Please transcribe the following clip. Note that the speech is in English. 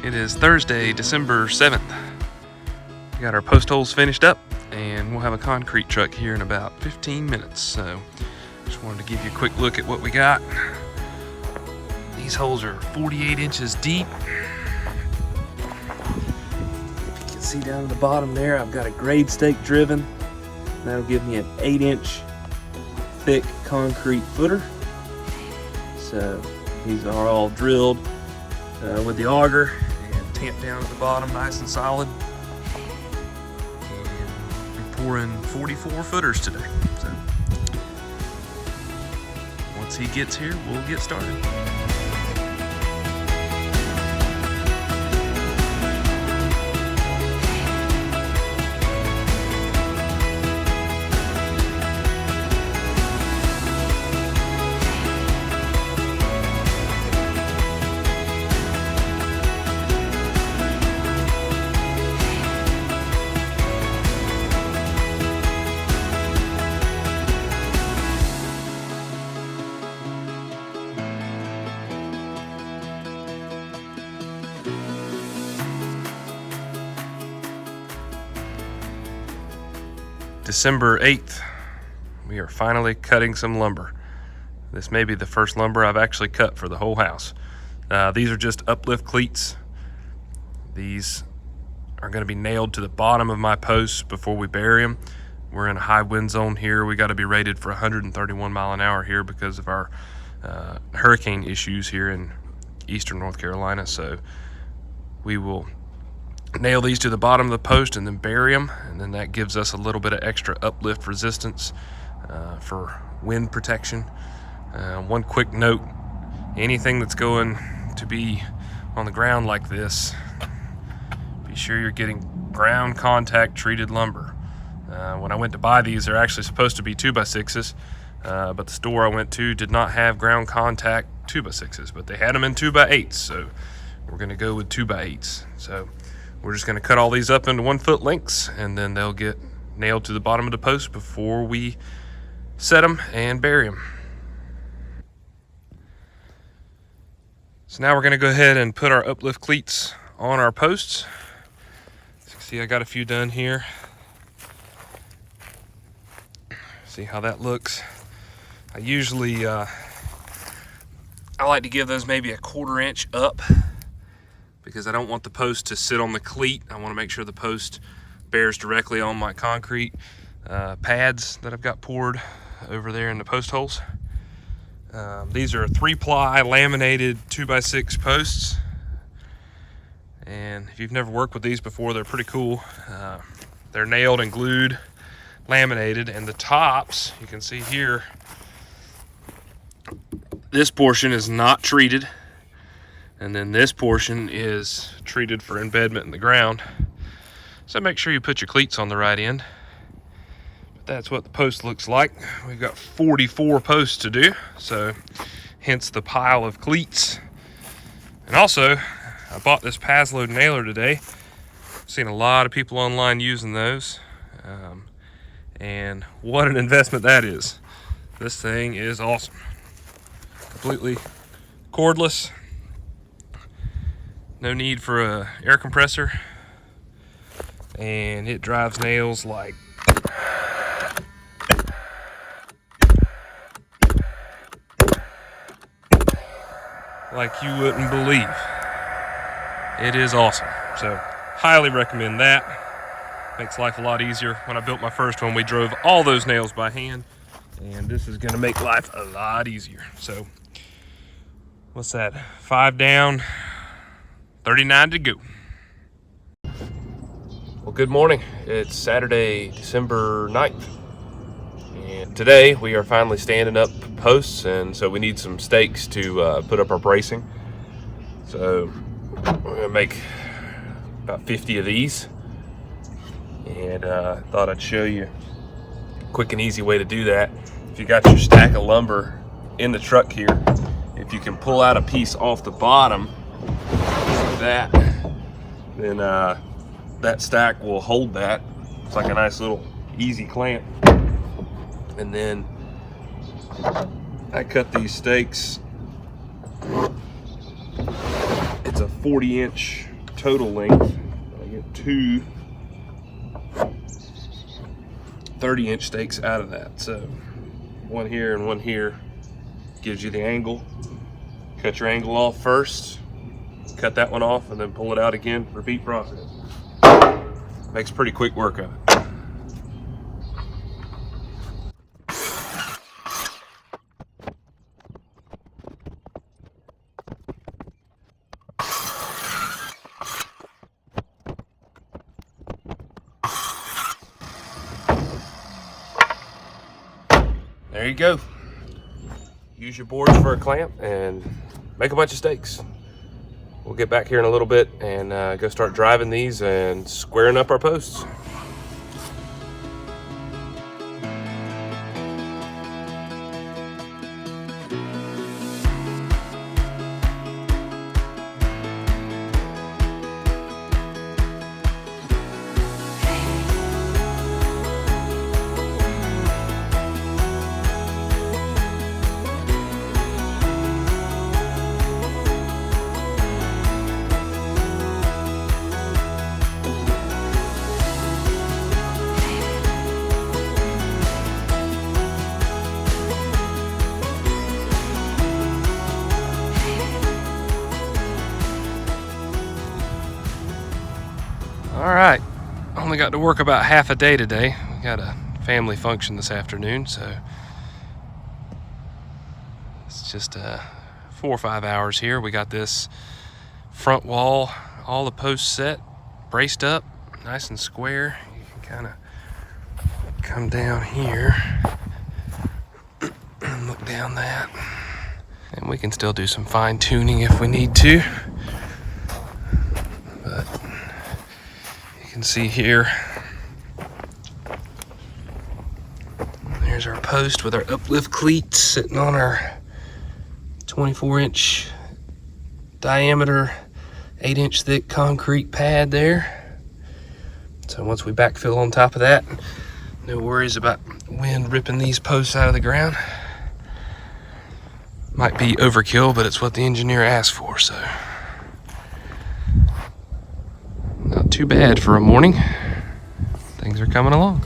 It is Thursday, December 7th. We got our post holes finished up, and we'll have a concrete truck here in about 15 minutes. So just wanted to give you a quick look at what we got. These holes are 48 inches deep. If you can see down at the bottom there, I've got a grade stake driven. That'll give me an 8-inch thick concrete footer. So these are all drilled with the auger and tamped down at the bottom nice and solid. And we're pouring 44 footers today. So once he gets here, we'll get started. December 8th, we are finally cutting some lumber. This may be the first lumber I've actually cut for the whole house. These are just uplift cleats. These are going to be nailed to the bottom of my posts before we bury them. We're in a high wind zone here. We got to be rated for 131 mile an hour here because of our hurricane issues here in eastern North Carolina. So we will nail these to the bottom of the post and then bury them, and then that gives us a little bit of extra uplift resistance for wind protection. One quick note, anything that's going to be on the ground like this, be sure you're getting ground contact treated lumber. When I went to buy these, they're actually supposed to be 2x6s, but the store I went to did not have ground contact 2x6s, but they had them in 2x8s, so we're going to go with 2x8s. So we're just going to cut all these up into 1 foot lengths, and then they'll get nailed to the bottom of the post before we set them and bury them. So now we're going to go ahead and put our uplift cleats on our posts. As you can see, I got a few done here. See how that looks. I usually I like to give those maybe a 1/4 inch up, because I don't want the post to sit on the cleat. I want to make sure the post bears directly on my concrete pads that I've got poured over there in the post holes. These are 3-ply laminated 2x6 posts, and if you've never worked with these before, they're pretty cool. They're nailed and glued, laminated, and the tops, you can see here, this portion is not treated, and then this portion is treated for embedment in the ground. So make sure you put your cleats on the right end. But that's what the post looks like. We've got 44 posts to do, so hence the pile of cleats. And also, I bought this Pasload nailer today. I've seen a lot of people online using those. And what an investment that is. This thing is awesome. Completely cordless. No need for a air compressor, and it drives nails like you wouldn't believe. It is awesome. So highly recommend that. Makes life a lot easier. When I built my first one, we drove all those nails by hand, and this is going to make life a lot easier. So what's that? 5 down, 39 to go. Well, good morning. It's Saturday, December 9th. And today we are finally standing up posts, and so we need some stakes to put up our bracing. So we're gonna make about 50 of these. And thought I'd show you a quick and easy way to do that. If you got your stack of lumber in the truck here, if you can pull out a piece off the bottom, like that, then that stack will hold that. It's like a nice little easy clamp. And then I cut these stakes. It's a 40-inch total length. I get two 30-inch stakes out of that. So one here and one here gives you the angle. Cut your angle off first, cut that one off, and then pull it out again. Repeat process. Makes pretty quick work of it. There you go. Use your boards for a clamp and make a bunch of stakes. We'll get back here in a little bit and go start driving these and squaring up our posts. All right, only got to work about half a day today. We got a family function this afternoon, so it's just 4 or 5 hours here. We got this front wall, all the posts set, braced up, nice and square. You can kind of come down here and look down that. And we can still do some fine tuning if we need to. But you can see here, there's our post with our uplift cleats sitting on our 24-inch diameter, 8-inch thick concrete pad there. So once we backfill on top of that, no worries about wind ripping these posts out of the ground. Might be overkill, but it's what the engineer asked for, so not too bad for a morning. Things are coming along.